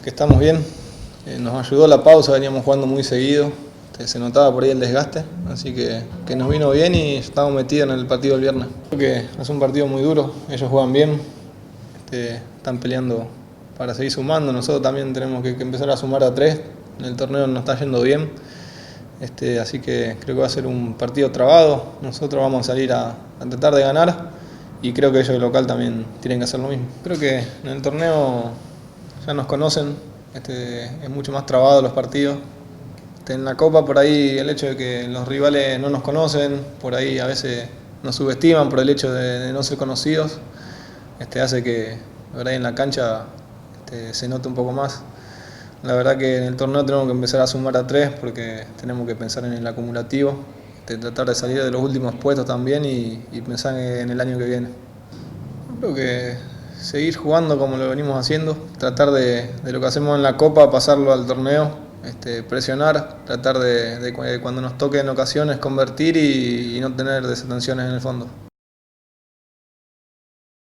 que estamos bien. Nos ayudó la pausa, veníamos jugando muy seguido, se notaba por ahí el desgaste, así que nos vino bien y estamos metidos en el partido del viernes. Creo que es un partido muy duro, ellos juegan bien, están peleando para seguir sumando, nosotros también tenemos que empezar a sumar a 3, en el torneo nos está yendo bien, así que creo que va a ser un partido trabado, nosotros vamos a salir a tratar de ganar y creo que ellos de local también tienen que hacer lo mismo. Creo que en el torneo ya nos conocen, es mucho más trabado los partidos. En la Copa por ahí el hecho de que los rivales no nos conocen, por ahí a veces nos subestiman por el hecho de no ser conocidos, hace que ahora en la cancha se note un poco más. La verdad que en el torneo tenemos que empezar a sumar a 3 porque tenemos que pensar en el acumulativo, tratar de salir de los últimos puestos también y pensar en el año que viene. Creo que seguir jugando como lo venimos haciendo, tratar de lo que hacemos en la Copa pasarlo al torneo, presionar, tratar de cuando nos toque en ocasiones convertir y no tener desatenciones en el fondo.